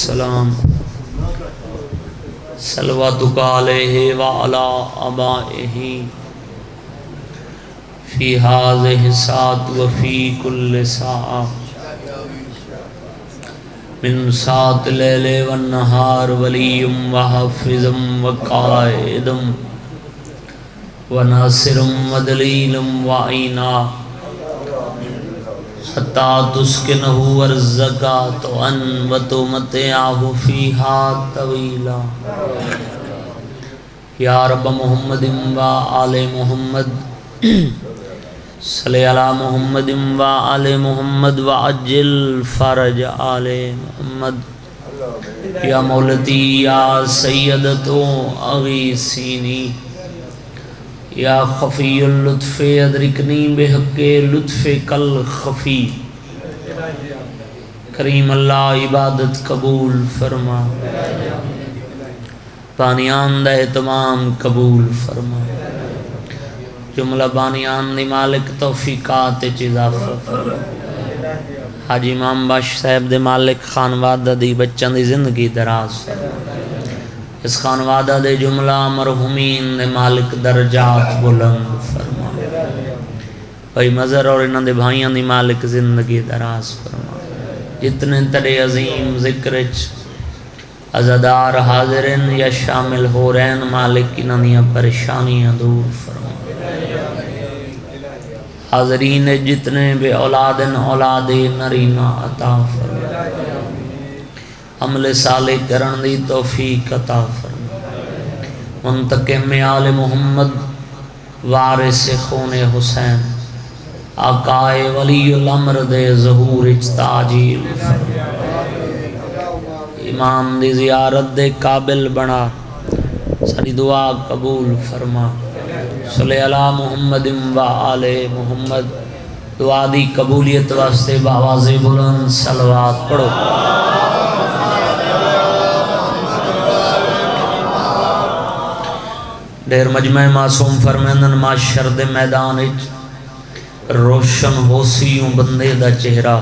والسلام صلواتک علیہ وعلی آبائہ فی ہذہ الساعۃ وفی کل ساعہ من ساعۃ اللیل والنہار ولی وحافظ وقائد وناصر ودلیل وعینا حتی تسکنہ ورزقا طوعا وتمتعہ فیہا طویلا یا رب محمد و آل محمد صلی علی محمد و آل محمد وعجل فرج آل محمد یا مولتی یا سیدتو اغیثینی یا خفی اللطف ادرکنی بحق لطف کل خفی کریم اللہ عبادت قبول فرما بانیان دا اہتمام قبول فرما جملہ بانیان دی مالک توفیقات اضافہ فرما حاجی امام بخش صاحب دے مالک خانوادہ دی بچوں دی زندگی دراز فرما اس خانوادہ دے جملہ مرحومین دے مالک درجات بلند فرما بھائی مظہر اور انہاں دے بھائیاں دی مالک زندگی دراز فرما جتنے تڑے عظیم ذکرچ عزادار حاضرین یا شامل ہو رہن مالک انہاں دیاں پریشانیاں دور فرما حاضرین جتنے بے اولادن اولاد نرینہ عطا فرما عمل صالح کرن دی توفیق عطا فرما منتقم آل محمد وارث خون حسین آقائے ولی الامر دے ظہور اجتاجیل فرما امام دی زیارت دے قابل بنا ساری دعا قبول فرما صلی علی محمد و آل محمد دعا دی قبولیت واسطے بآواز بلند صلوات پڑھو دیر مجمع معصوم فرمیندن معاشر دے میدان اچ روشن ہو سیوں بندے دا چہرہ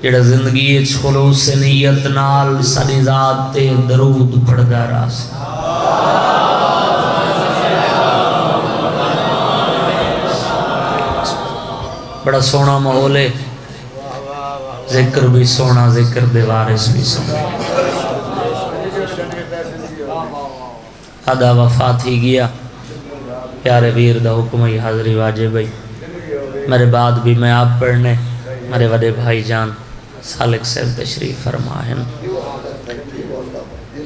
جڑا زندگی اچ خلوص نیت نال ساری ذات تے درود پڑھدا راس بڑا سونا ماحول ہے ذکر بھی سونا ذکر دے وارث بھی سونا آدھا وفات ہی گیا پیارے ویر دا حکم ہی حاضری واجب بھائی میرے بعد بھی میں آپ پڑھنے میرے وڈے بھائی جان سالک صاحب تشریف فرما ہے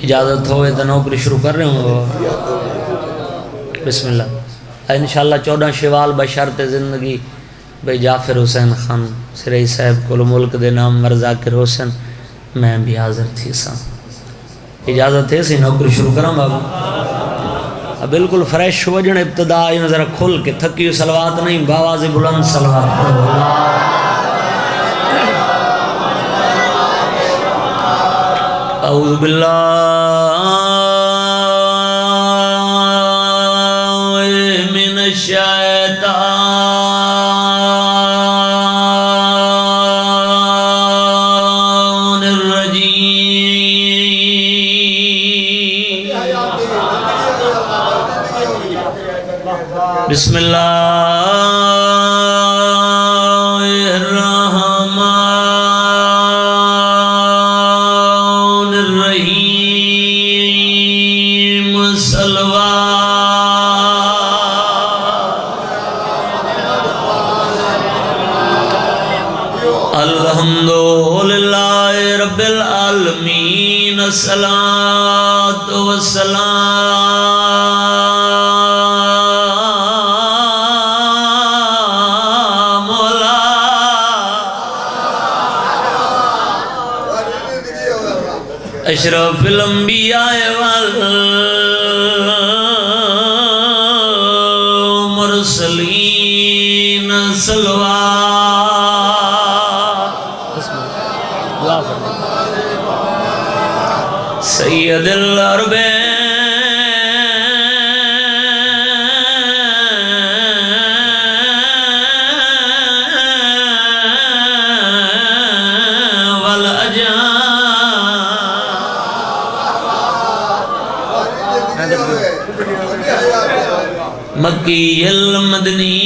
اجازت ہوئے تو نوکری شروع کر رہے ہوں بسم اللہ انشاءاللہ 14 شوال بشرط زندگی بھائی جعفر حسین خان سرئی صاحب کو ملک دے نام ذاکر حسین میں بھی حاضر تھی سا اجازت ہے سی نوکری شروع کروں بابا بالکل فریش وجن ابتدا ذرا کھل کے تھکی صلوات نہیں باواز بلند صلوات اعوذ باللہ من الشیطان الرجیم بسم اللہ الرحمن الرحیم الحمدللہ رب العالمین الصلاۃ والسلام علی اشرف الانبیاء والمرسلین سید الاربعین والاجان مکی المدنی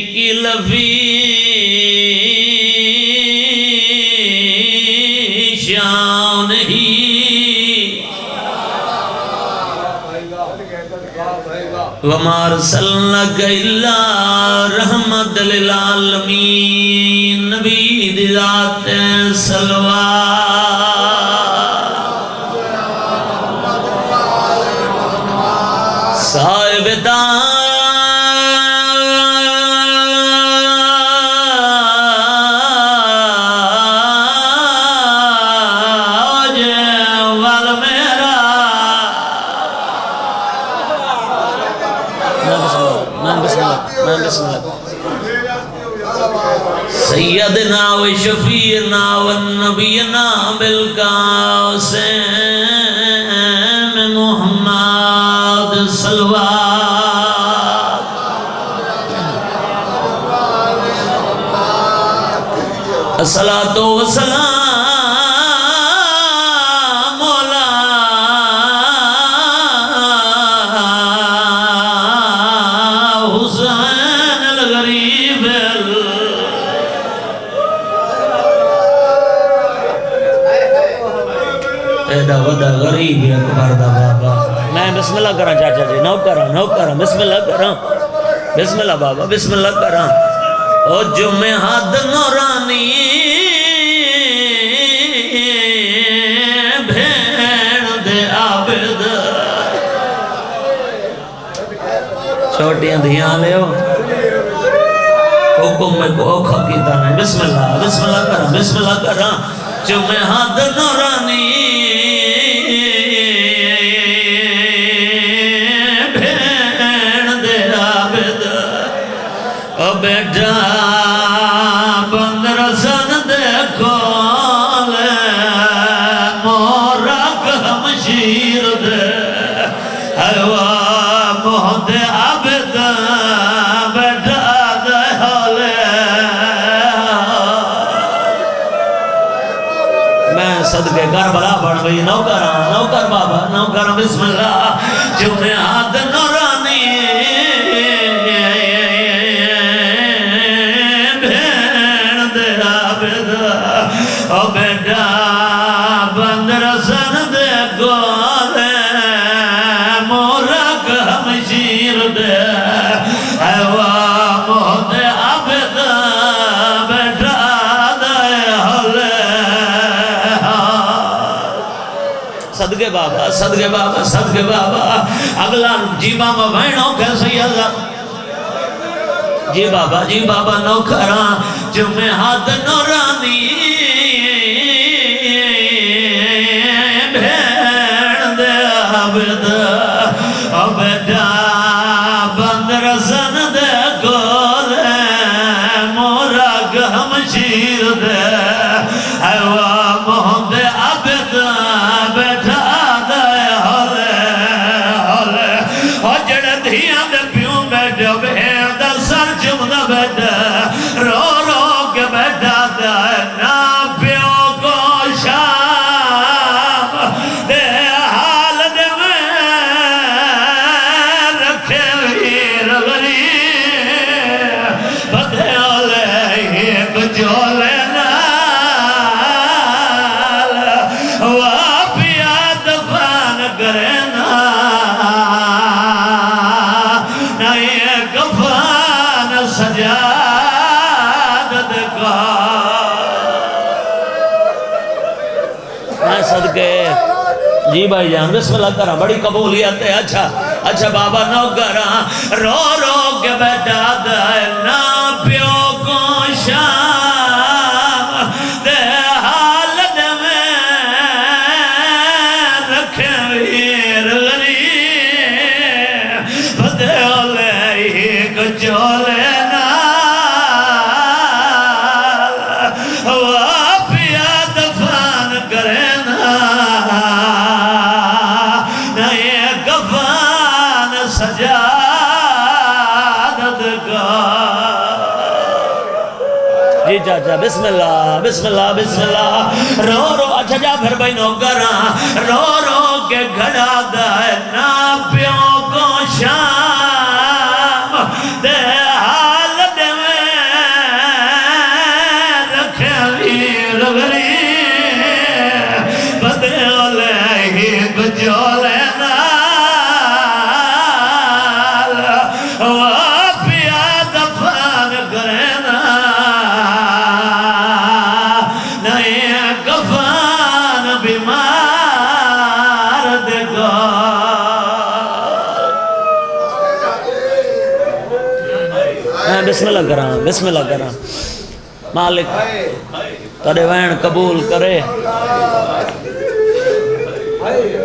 کی لفی شان ہی وَمَا أَرْسَلْنَاكَ إِلَّا رَحْمَةً لِلْعَالَمِينَ نبی دی ذات سلوات صاحب تاج والمیرا سیدنا و شفیعنا و نبینا بالقاسم محمد صلوات الصلاة والسلام مولا حسین الغریب ایڈا وڈا غریب اکبر دا بابا میں بسم اللہ کرا چاچا جی نو کرا بسم اللہ کرا بسم اللہ بابا بسم اللہ کرا او جمعہ حد نورانی بھین دے عابد چھوٹیاں دھیاں لے ہو حکم میں کو اوکھا کیتا نہیں بسم اللہ کرا جمعہ حد نورانی بیٹھا بند رسن دیکھو لے مورک ہمشیر دے ایوہ مہد عبد بیٹھا دے لے میں صدقے کربلا بڑھ گئی نوکر بابا نوکر بسم اللہ جمعہ حد نورانی او بیٹا بند رسن دے گولے مورک ہمشیر دے ایوہ مہد عبد بیٹا دے ہلے صدقے بابا اگلا جی بابا بہنوں کیسے اللہ جی بابا نوکران جمعہ حد نورانی بھین دے عبد او بیٹا بند رسن دے گولے مورک ہمشیر دے ایوہ مہد عبد بیٹھا دے ہولے او جڑے دھیاں دے پیوں بیٹھے بھین دا سر چمدہ بیٹھا رو کے بیٹھا دے نا پیوں کو شام دے حال دے میں رکھے ویر غریب بدے اولے ایک جولے نال واپیا دفان کرے نا یہ کفان سجادت کا میں صدقے جی بھائی جان بسم اللہ کرا بڑی قبولیت ہے اچھا بابا نوکرا رو کے بیٹھا دے نا پیو کو شام دے حالت میں رکھے ویر غریب بدے اولے ایک چولے جی چاچا بسم اللہ رو اچھا جا پھر بھائی نوکراں رو رو کے گھڑا دے نا پیوں کو شام دے حالت میں رکھے ویر غری بدولے ہی بجولے بسم اللہ کرام بسم اللہ کرام مالک تڑے وین قبول کرے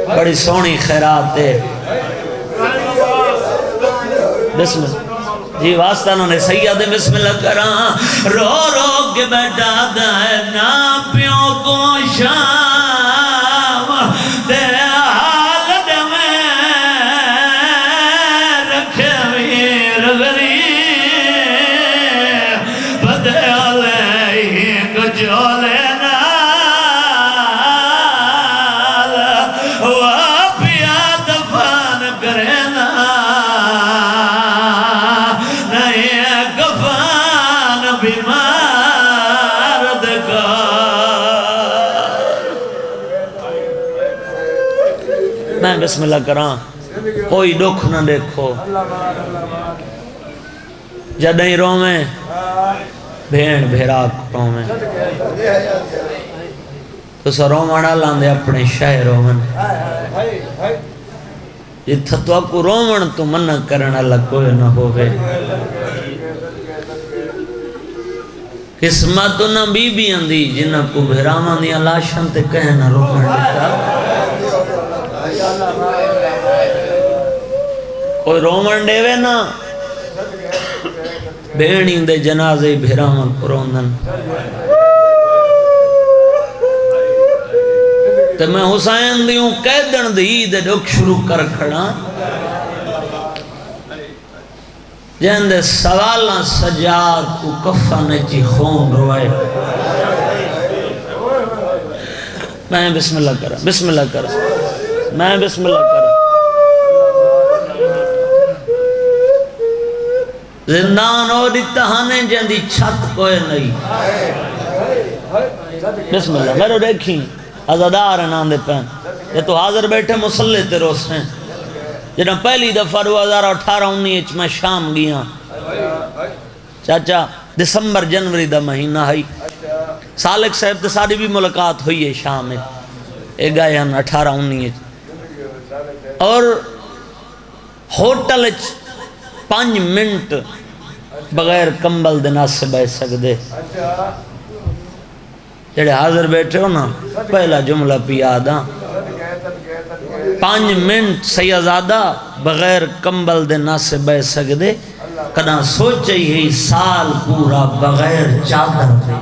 بڑی سونی خیرات ہے بسم اللہ جی واسطہ انہوں نے سید بسم اللہ کرام رو رو کے بیٹھا دے نا پیوں کو شام دے حالت میں رکھے ویر غری جولے نال وابیا دفان کرنا نہیں گفان بیمار دکار میں بسم اللہ کراں کوئی دکھ نہ دیکھو جدہیں رو میں بھین بھیرا کروں میں تو سا رومانا لاندے اپنے شاہ رومن جتھا تو آپ کو رومن تو منع کرنا لگوئے نہ ہوئے قسمت نہ بی بی اندی جنہ کو بھیرامان دیا لاشن تے کہنا رومن دیتا کوئی رومن دے وے نا بینی دے جنازے بھیرامان قرآن تے میں حسین دیوں قیدن دی دے ڈوک شروع کر کھڑا جہن دے سوالہ سجاد کو کفن جی خون روائے میں بسم اللہ کرا بسم اللہ کرا میں بسم اللہ کرا زندان اور اتحانے جہاں چھت کوئی نہیں بسم اللہ میرے دیکھیں عزادار ہیں ناندے پہن یہ تو حاضر بیٹھے مسلح تے روس ہیں جنہاں پہلی دفعہ 2018-19 میں شام گیا چاچا دسمبر جنوری دا مہینہ ہے سالک صاحب تے ساری بھی ملاقات ہوئی ہے شام میں ایک گئے ہیں 18-19 اور ہوٹل 5 منٹ بغیر کمبل دینا سے بیٹھ سکتے جڑے حاضر بیٹھے ہو نا پہلا جملہ پی آدھا 5 منٹ سیدزادہ بغیر کمبل دینا سے بیٹھ سکتے کنا سوچے ہی سال پورا بغیر چادر دے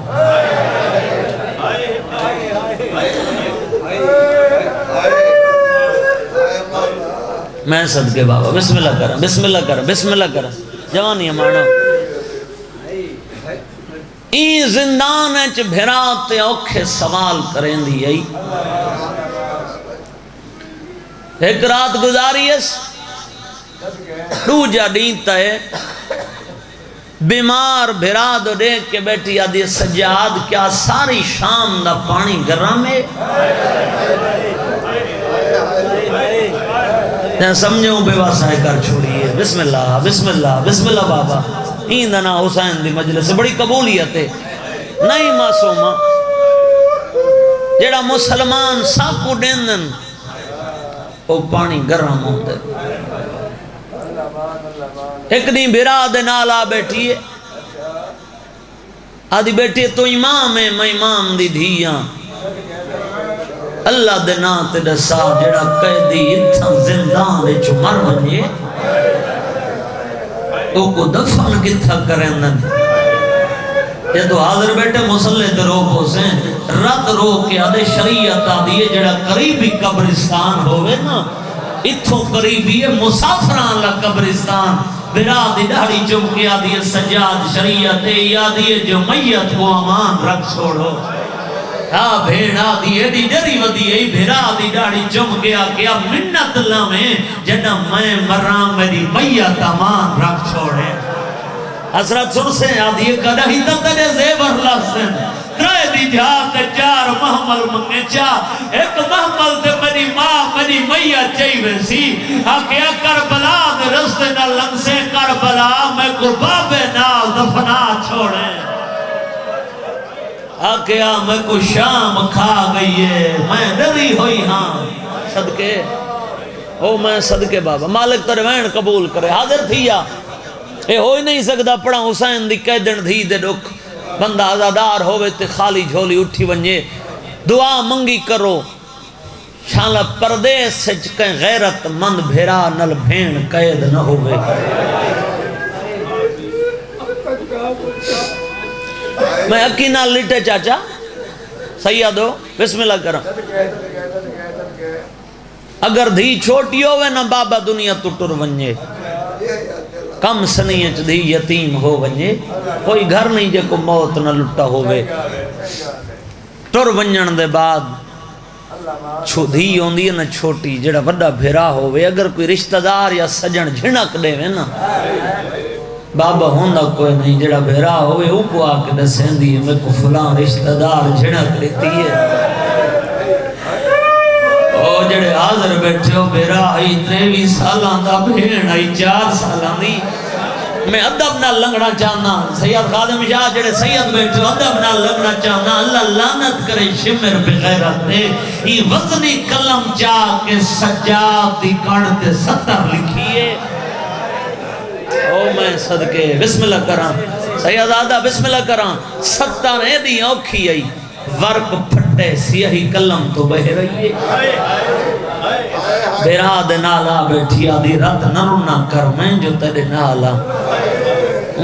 میں صدقے بابا بسم اللہ کرا بسم اللہ کرا بسم اللہ کرا جوانی ہمارا این زندان ہے چھ بھیراتے اوکھے سوال کریں دی آئی ایک رات گزاری ہے دوجہ دینتا ہے بیمار بھیراد دیکھ کے بیٹھی آدھی سجاد کیا ساری شام دا پانی گرم ہے سمجھوں بے واسائے کر چھوڑیے بسم اللہ بسم اللہ بسم اللہ بابا این دنا حسین دی مجلس بڑی قبولیت ہے نہیں معصومہ جیڑا مسلمان سب کو دیندن وہ پانی گرم ہوتا ہے ایک نہیں براد نالا بیٹھی ہے آدھی بیٹھی ہے تو امام ہے میں امام دی دھیاں اللہ دے ناتے دسا جڑا قیدی اتھا زندان دے چو مر بنیے او کو دفن کتھا کریں دن یہ تو حاضر بیٹھے مسلح دے روکو سے رد رو کے آدھے شریعت آدھیے جڑا قریبی قبرستان ہوئے نا اتھو قریبی ہے مسافران لا قبرستان برادی داڑی چمکی آدھیے سجاد شریعت آدھیے جو میت کو امان رکھ چھوڑو ہاں بھیڑا دی ایڈی ڈری ودی ای بھیرا دی ڈاڑی چم گیا کیا منت لامیں جنہ میں مرام میری میت امان رکھ چھوڑے حضرت سن سے آدھی کدہی تتنے زیور لفظن ترائے دی جہاں چار محمل منگے چاہ ایک محمل تے میری ماں میری میت چاہی ویسی آکیا کربلا دے رستے نہ لنگ سے کربلا میں کو بابے نال دفنا چھوڑے آکیا میں کو شام کھا گئی ہے میں ڈری ہوئی ہاں صدقے او میں صدقے بابا مالک تروین قبول کرے حاضر تھی یا اے ہوئی نہیں سکتا پڑھا حسین دی قیدن دھی دے ڈک بندہ آزادار ہوئے تے خالی جھولی اٹھی ونجے دعا منگی کرو شانلہ پردیس سے چکیں غیرت مند بھیرا نل بھین قید نہ ہوئے میں اکینا لٹے چاچا سیادو بسم اللہ کرم اگر دھی چھوٹی ہوئے نہ بابا دنیا تو ٹر ونجے کم سنیچ دی یتیم ہو ونجے کوئی گھر نہیں جے کو موت نہ لٹا ہوئے ٹر ونجن دے بعد دھی ہوندی ہے نہ چھوٹی جڑا وڈا بھیرا ہوئے اگر کوئی رشتہ دار یا سجن جھنک دے وے نا بابا ہوندہ کوئی نہیں جڑا بھیرا ہوئے اوپو آکے دسیں دی میں کو فلان رشتہ دار جھنک لیتی ہے او جڑے حاضر بیٹھے ہو بھیرا آئی 23 سالان دا بھین آئی 4 سالان دی میں ادب نہ لنگنا چاہنا سید خادم شاہ جڑے سید بیٹھے ہو ادب نہ لنگنا چاہنا اللہ لعنت کرے شمر بغیرت نے یہ وزنی کلم چاہ کے سجاد دی کانتے 70 لکھیے او میں صدقے بسم اللہ کرام سید آدھا بسم اللہ کرام 70 ایدی اوکھی آئی ورق پھٹے سیاہی کلم تو بہ رہی ہے بیراد نالا بیٹھی آدھی رات نرونا کر میں جو تیرے نالا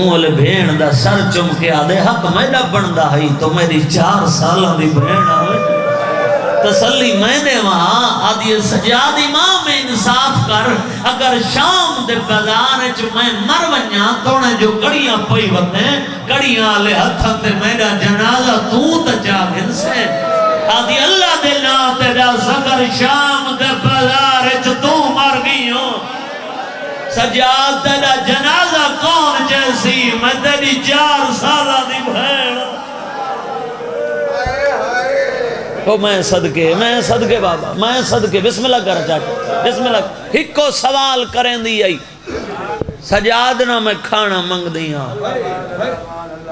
اولے بھین دا سر چمکے آدھے حق میڈا بندہ ہی تو میری 4 سالہ دی بھین آوے تسلی میں نے وہاں آدھی سجاد امام میں انصاف کر اگر شام دے بازار چ میں مر ونجاں توڑے جو کڑیاں پئی وتے کڑیاں لے ہتھاں تے میرا جنازہ تو تے جاگن سے آدھی اللہ دے نام تے جا سکر شام دے بازار چ تو مر گئی ہو سجاد تیرا جنازہ کون جیسی میں تیری 4 سالہ دی بھین او میں صدقے بابا میں صدقے بسم اللہ کر چاہتا بسم اللہ ہکو سوال کریں دی آئی سجاد نہ میں کھانا منگ دیاں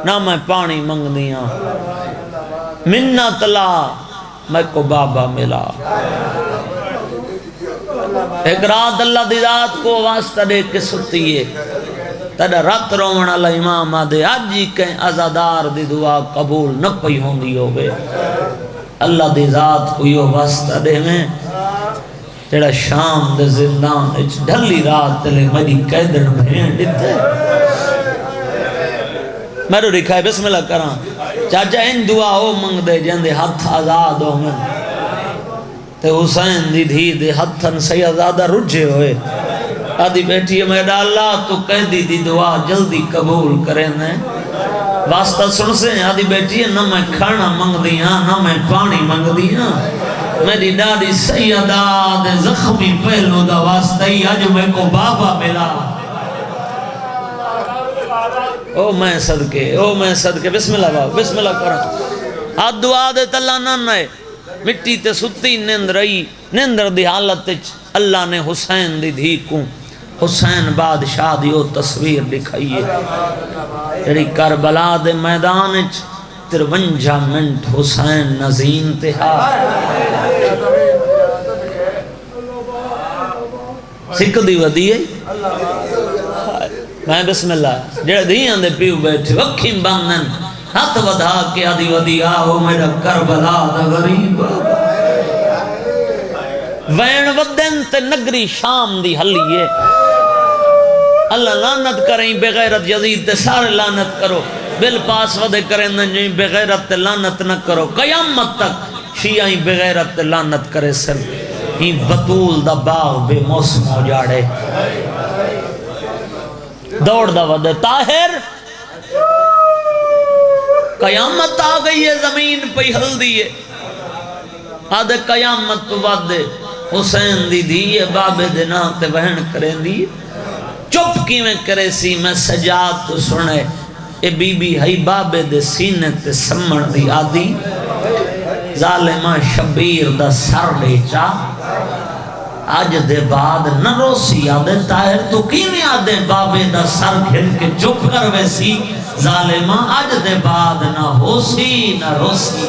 نہ میں پانی منگ دیاں منت لا میں کو بابا ملا ایک رات اللہ دی ذات کو واسطہ دے کے ستی ہے تیرا رات رومن اللہ امام آدھے آج ہی کہیں ازادار دی دعا قبول نہ پئی ہوندی ہوئے اللہ دی ذات کو یہ واسطہ دے میں تیرا شام دے زندان اچھ ڈھلی رات تلے میری قیدن بھین دیتے میرے رکھائے بسم اللہ کران چاچا ان دعا ہو منگ دے جندے ہاتھ آزاد ہو من تے حسین دی دھی دے ہاتھن سیدادہ رجھے ہوئے آدھی بیٹھی ہے میرا اللہ تو قیدی دی دعا جلدی قبول کریں دیں واسطہ سن سے آدھی بیٹھی ہے نہ میں کھانا منگ دیاں نہ میں پانی منگ دیاں میری ڈاڑی سیدہ دے زخمی پہلو دا واسطہ ہی آج میں کو بابا ملا او میں صدقے بسم اللہ بابا بسم اللہ کرا آدھ دعا دے تلہ نہ نئے مٹی تے ستی نند رہی نندر دی حالت اللہ نے حسین دی دھی کو حسین بادشاہ دیو تصویر دکھائیے تیری کربلا دے میدان 53 منٹ حسین نظیم تہا سکھ دی ودی ہے میں بسم اللہ جڑے دیاں دے پیو بیٹھے وکھیم بندن ہاتھ ودھا کے آدھی ودی آہو میرا کربلا دا غریب وین ودن تے نگری شام دی حلیے اللہ لعنت کریں بغیرت یزید تے سارے لعنت کرو بل پاس ودے کریں نجویں بغیرت تے لعنت نہ کرو قیامت تک شیعہ بغیرت تے لعنت کرے سر ہی بطول دا باغ بے موسم ہو جاڑے دوڑ دا ودے طاہر قیامت آ گئی ہے زمین پہ ہل دیئے آدھے قیامت تو بعد حسین دی دیئے بابے دے نا تے بہن کریں دیئے چپ کی میں کرے سی میں سجاد تو سنے اے بی بی ہائی بابے دے سینے تے سمڑ دی آدھی ظالمہ شبیر دا سر لے چا آج دے بعد نہ روسی آدھے طاہر تو کیویں آدھے بابے دا سر گھن کے چپ کر ویسی ظالمہ آج دے بعد نہ ہوسی نہ روسی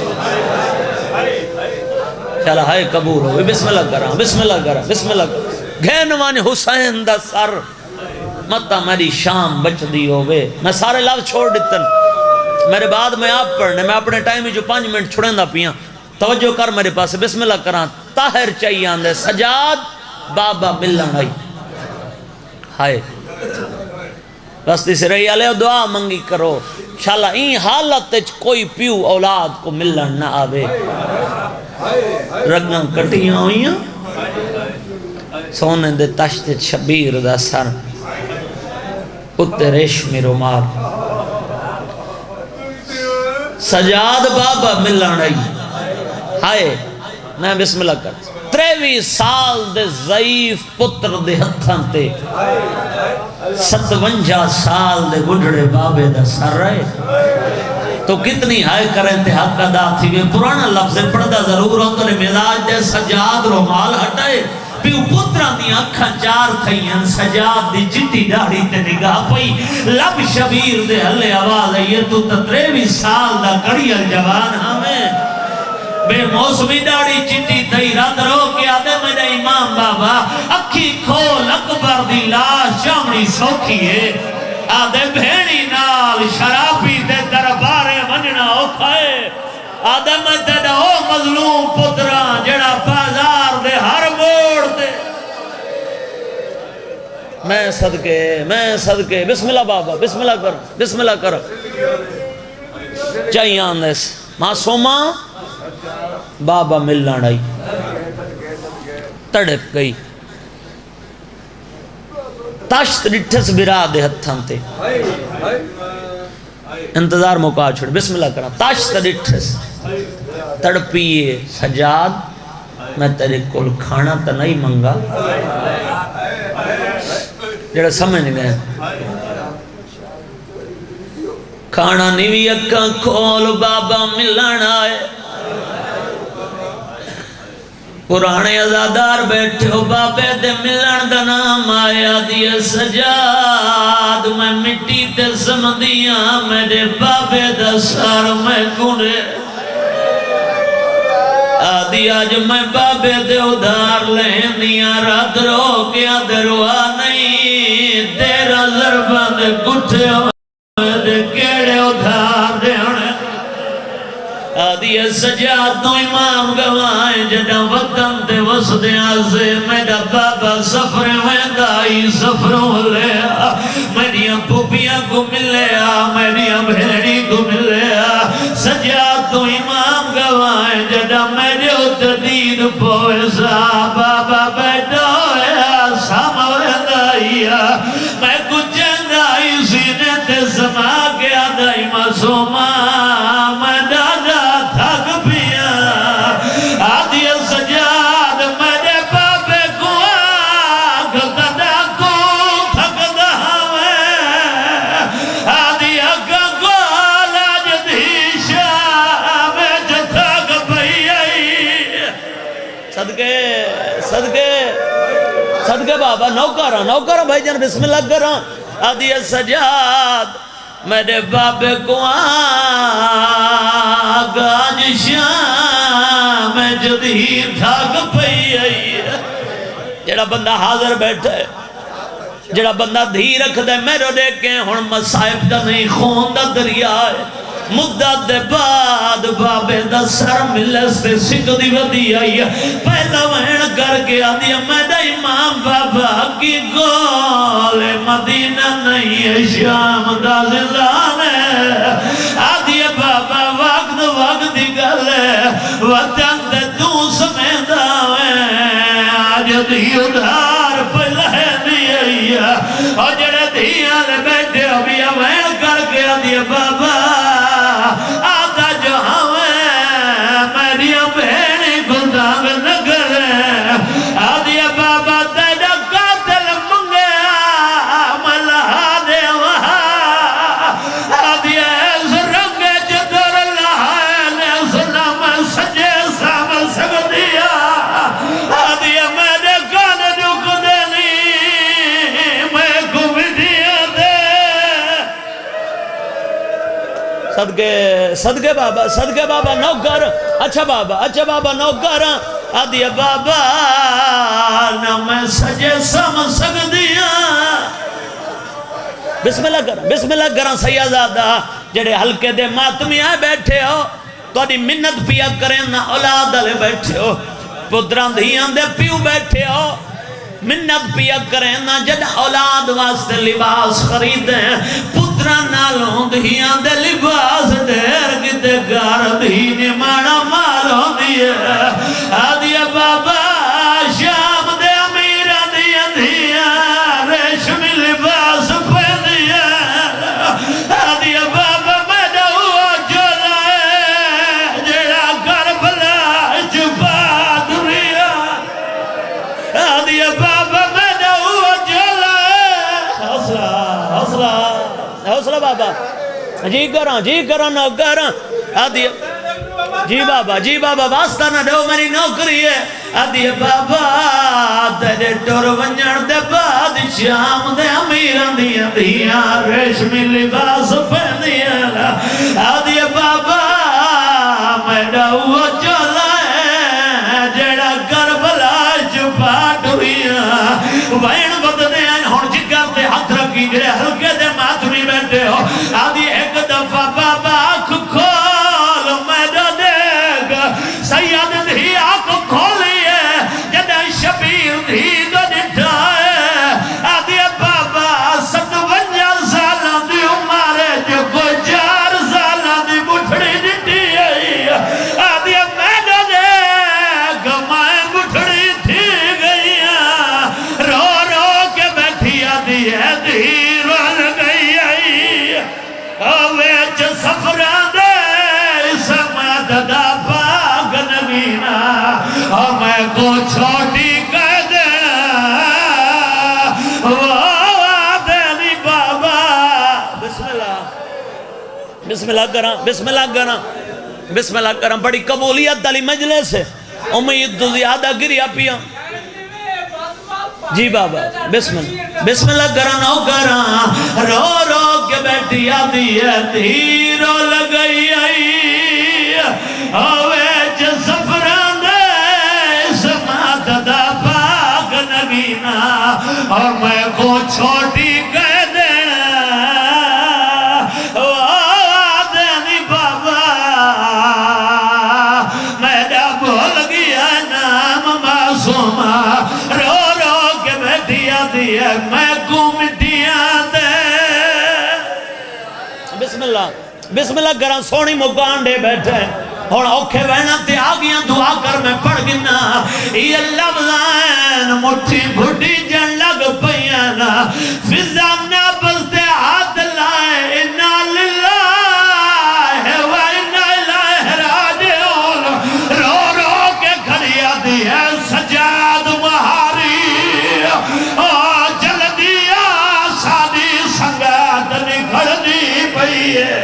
چلا ہائے قبول ہوئی بسم اللہ کرا بسم اللہ کرا بسم اللہ کرا گھینوان حسین دا سر مطا میری شام بچ دی ہوئے میں سارے لفظ چھوڑ دیتن میرے بعد میں آپ پڑھنے میں اپنے ٹائم میں جو 5 منٹ چھوڑیں دا پیاں توجہ کر میرے پاس بسم اللہ کرا طاہر چاہیے آندے سجاد بابا ملن آئی ہائے رستی سے رہی علیہ دعا منگی کرو شاءاللہ این حالت کوئی پیو اولاد کو ملن نہ آوے رگاں کٹیاں ہوئیاں سونے دے تشت شبیر دا سر اتے ریشمی رومال سجاد بابا ملن آئی ہائے میں بسم اللہ کر 23 سال دے ضعیف پتر دے ہتھاں تے 57 سال دے بڑھڑے بابے دا سر رہے تو کتنی ہائے کریں تے حق ادا تھی وہ پرانا لفظ پڑھدا ضرور ہوتا نے مزاج دے سجاد رومال ہٹائے پیو پتران دی اکھاں چار تھئیاں سجاد دی چٹی داڑھی تے نگاہ پئی لب شبیر دے ہلے آواز ہے یہ تو 23 سال دا کڑیل جوان ہمیں بے موسمی داڑھی چٹی تئی رات رو کے آدھے میرے امام بابا اکھی کھول اکبر دی لاش چامڑی سوکھی ہے آدھے بھیڑی نال شرابی دے دربارے مننا اوکھائے آدھے میں تیڑا او مظلوم پتران جڑا بازار دے ہر موڑ دے میں صدقے بسم اللہ بابا بسم اللہ کر بسم اللہ کر چاہیے آندھے معصومہ بابا ملن آئی تڑپ گئی تشت ڈٹھس برا دے ہتھاں تے انتظار موقع چھوڑ بسم اللہ کرنا تشت ڈٹھس تڑپیے سجاد میں تیرے کول کھانا تا نہیں منگا جڑا سمجھ گئے کھانا نیوی اکاں کھول بابا ملن آئے پرانے ازادار بیٹھے ہو بابے دے ملن دا نام آیا دیا سجاد میں مٹی تے سمدیاں میرے بابے دا سار میں گنے آدھی آج میں بابے دے ادھار لینیاں رات رو کیا دروا نہیں تیرا ضربہ دے گٹھے ہوئے دے کیڑے ادھار دے ہونے آدھی سجاد تو امام گوائیں جڑا وطن تے وسدیاں سے میرا بابا سفر ویندائی سفروں لیا میریاں پوپیاں کو ملیا میریاں بھیڑی کو ملیا سجاد تو امام گوائیں جڑا میرے اتدید پویسا بابا بیٹا ہویا سام ویندائی میں کچھ جنگائی سینے تے سما کے آدھائی معصومہ میں صدقے بابا نوکرہ بھائی جان بسم اللہ کرا آدھی سجاد میرے بابے کو آگا آج شام جدید تھاک پئی آئی جڑا بندہ حاضر بیٹھا ہے جڑا بندہ دھی رکھ دے میرے دیکھیں ہن مصائب دا نہیں خون دا دریا ہے مدت دے بعد بابے دا سر ملس تے سکھ دی ودی آئی پہلا وین کر کے آدھی میرا امام بابا کی گول مدینہ نہیں ہے شام دا زندان ہے آدھی بابا وقت دی گل ہے وطن دے تو سمیدہ ہے آج دی ادھار پہلے دی آئی اور جڑے دھیاں لے بیٹھے ابھی وین کر کے آدھی بابا صدقے بابا نوکر، اچھا بابا نوکر آدھی بابا نہ میں سجے سم سکدیاں بسم اللہ کرا سیدزادہ جڑے حلقے دے ماتمی آئے بیٹھے ہو تو دی منت پیا کریں نہ اولاد علیہ بیٹھے ہو پتران دھیان دے پیو بیٹھے ہو منت پیا کریں نہ جد اولاد واسطے لباس خریدیں پتران نالوں دھیان دے لباس دیر کتے گار دھینے مانا مالوں دیئے آدھی بابا شام دے امیرہ دیا دیا ریشمی لباس پہ دیا آدھی بابا میں دعوہ جلائے جڑا کربلا جبا دنیا آدھی بابا میں دعوہ جلائے حوصلہ بابا جی کراں نوکر آدھی جی بابا واسطہ نہ دو میری نوکری ہے آدھی بابا تیرے ٹور ونجن دے بعد شام دے امیران دیاں دیاں ریشمی لباس پہنیاں آدھی بابا میں ڈاؤ چلا ہے جڑا کربلا چپا ڈویاں وین بدنے ہیں ہون جگر دے ہاتھ رکھی جڑے ہلکے دے ماتمی بیٹھے ہو آدھی ایک دفعہ بابا آنکھ کھول میں دیکھ سید دھی آنکھ کھولی ہے جدہ شبیر دھی دو نٹھائے آدھی بابا 57 سالہ دی عمارے جو کوئی 4 سالہ دی مٹھڑی نٹھی ہے آدھی میں دیکھ میں مٹھڑی تھی گئی رو رو کے بیٹھی آدھی ہے دھی رول گئی ہے ویچ سفران دے سمت دا پاک نگینا میں کو چھوٹی کہہ دینا دینی بابا بسم اللہ کراں بڑی قبولیت دلی مجلس ہے امید تو زیادہ گریا پیا جی بابا بسم اللہ کراں نو کراں رو رو کے بیٹھی آدھی ہے تیرو لگئی آئی ویچ سفران دے سمات دا پاک نگینا اور میں کو چھوٹی کہہ دینا دینی بابا میرا بھول گیا نام معصومہ رو رو کے بیٹھی آدھی ہے میں کو مٹیاں دے بسم اللہ کراں سونی مکانڈے بیٹھے اور اوکھے بہنا تے آگیاں دعا کر میں پڑھ گنا یہ لفظائن مٹھی بھٹی جن لگ پیانا فضامنا بلتے ہاتھ لائے انا للہ و انا الہ راجعون رو رو کے کھڑیا دی ہے سجاد مہاری جل دیا سادی سنگات نکھڑ دی پئی ہے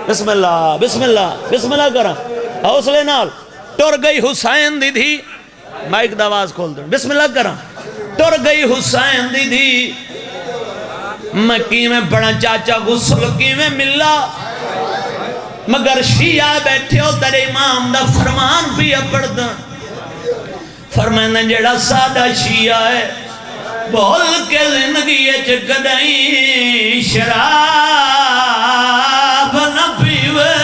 بسم اللہ کرا حوصلے نال ٹر گئی حسین دی دھی مائک دا آواز کھول دوں بسم اللہ کرا ٹر گئی حسین دی دھی میں کیویں پڑھا چاچا غسل کیویں ملا مگر شیعہ بیٹھے ہو تیرے امام دا فرمان بھی پڑھ دا فرمانا جڑا سادہ شیعہ ہے بول کے زندگی چکدائیں شراب نہ پیوے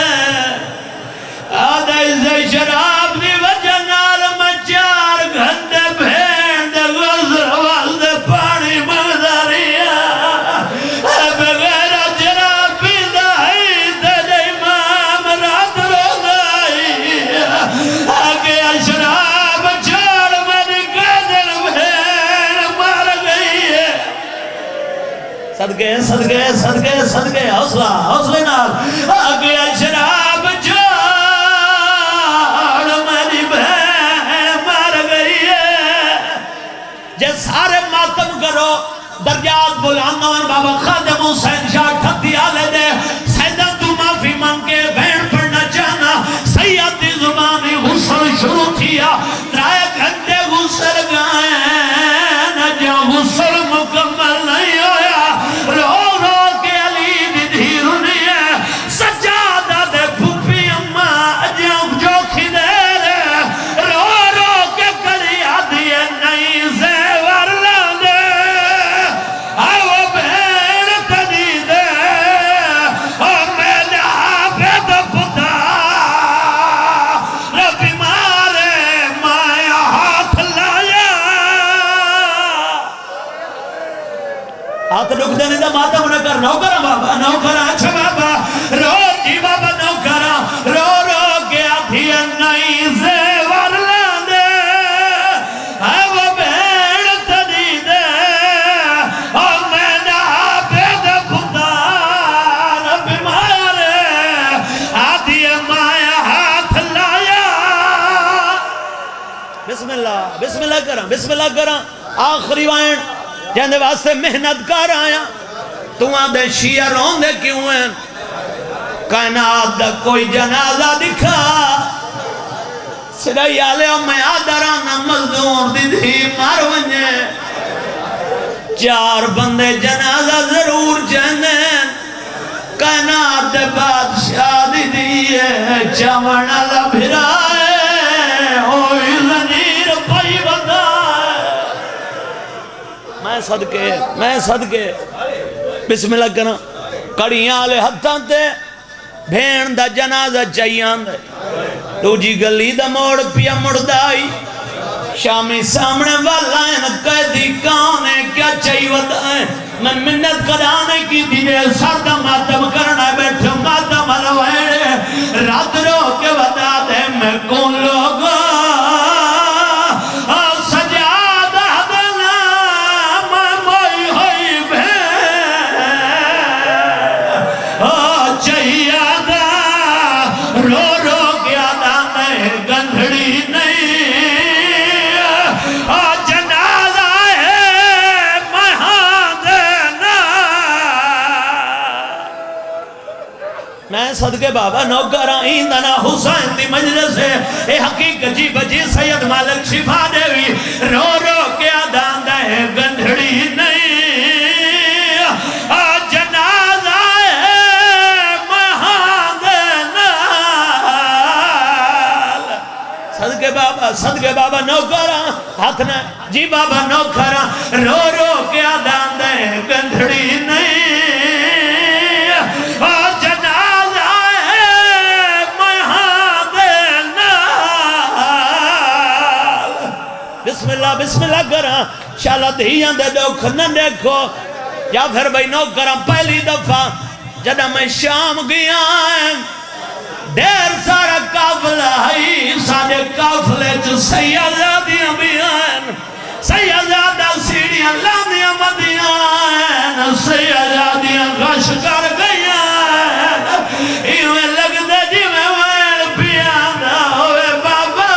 آدھا اسے شراب دی وجہ نال میں 4 گھنٹے بھین دے غزر والدے پانی مغداریا بغیر شراب پیدائی تیرے امام رات رو گئی آگے شراب چھوڑ میری قدر بھین مار گئی ہے صدقے حوصلے نال آگے شراب چھوڑ میری بہن مار گئی ہے جے سارے ماتم کرو درجات بلانا بابا خادم حسین شاہ ٹھتی آلے دے سیدہ تو معافی مانگ کے بہن پڑھنا چاہنا سیدی زمانی غسل شروع کیا 3 گھنٹے غسل گئے جو غسل مکمل نہیں ہویا رو رو کے علی دی دھیر نہیں ہے نوکر بابا نوکر اچھا بابا رو جی بابا نوکر رو رو کے آدھی نہیں زیور لاندے ہے وہ بھیڑ تدی دے اور میں نہ بید خدار بیمار آدھی مایا ہاتھ لایا بسم اللہ کرا آخری وائن جہاں واسطے محنت کر آیا تو آدھے شیعہ رون دے کیوں ہیں کائنات دا کوئی جنازہ دکھا سرائی آلے میں آدھرانا مزدور دی دھی مار ونجے 4 بندے جنازہ ضرور جہنے کائنات دے بادشاہ دی دیئے چاوڑا لا بھرائے ہوئی زنیر پائی بندہ میں صدقے بسم اللہ کرنا کڑیاں آلے حدان تے بھین دا جنازہ چاہیان دے تو جی گلی دا موڑ پیا مردائی شامی سامنے والا ہے قیدی کانے کیا چاہی ودائیں میں منت کرانے کی دینے سردہ ماتم کرنا بیٹھے ماتم علوائے رات رو کے ودا دے میں کون لوگا میں صدقے بابا نوکران ایندنا حسین دی مجلس ہے اے حقیقت جی بجی سید مالک شفا دیوی رو رو کے آدان دے گندھڑی نہیں جنازہ ہے مہان نال صدقے بابا نوکران ہاتھ نے جی بابا نوکران رو رو کے آدان دے گندھڑی نہیں بسم اللہ کرا شالا دھیاں دے دکھ نہ دیکھو یا پھر بھائی نوکرا پہلی دفعہ جدہ میں شام گیا ہے دیر سارا قافلہ ہے سارے قافلے جو سیادیاں بھی ہیں سیادیاں سیڑیاں لاندیاں مدیاں ہیں سیادیاں غش کر گیا ہیں ایویں لگ دے جی میں ویل پیانا ہوئے بابا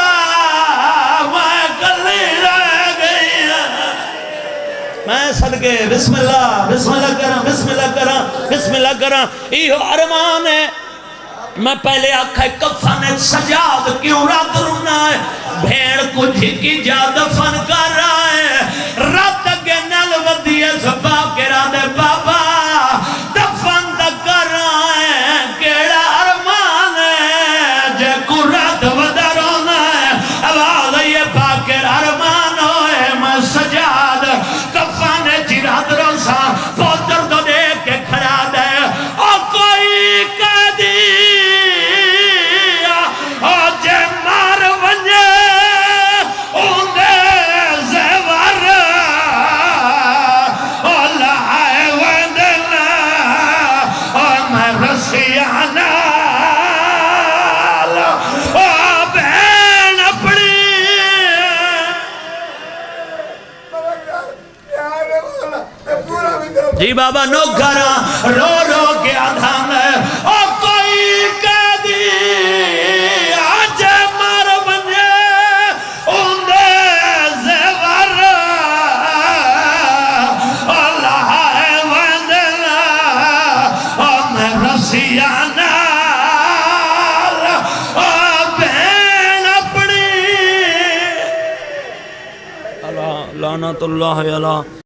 میں صدقے بسم اللہ کرا ایہو ارمان ہے میں پہلے آکھا کفن سجاد کیوں رات رونا ہے بھیڑ کچھ کی جا دفن کر رہا ہے رات کے نل ودیے سبا کے رادے بابا دفن تک کر رہا ہے کیڑا ارمان ہے جے کو رات ودا رونا ہے آواز یہ پاکر ارمان ہوئے میں سجاد کفن جرات روسا پوتر تو دیکھ کے کھڑا دے اور کوئی قیدی جی بابا نوکرا رو رو کے آدھان ہے اور کوئی قیدی آج مار بنجے اندے زیور اللہ ہے ویندنا اور میں رسیانا اور بین اپنی اللہ لعنت اللہ علیہ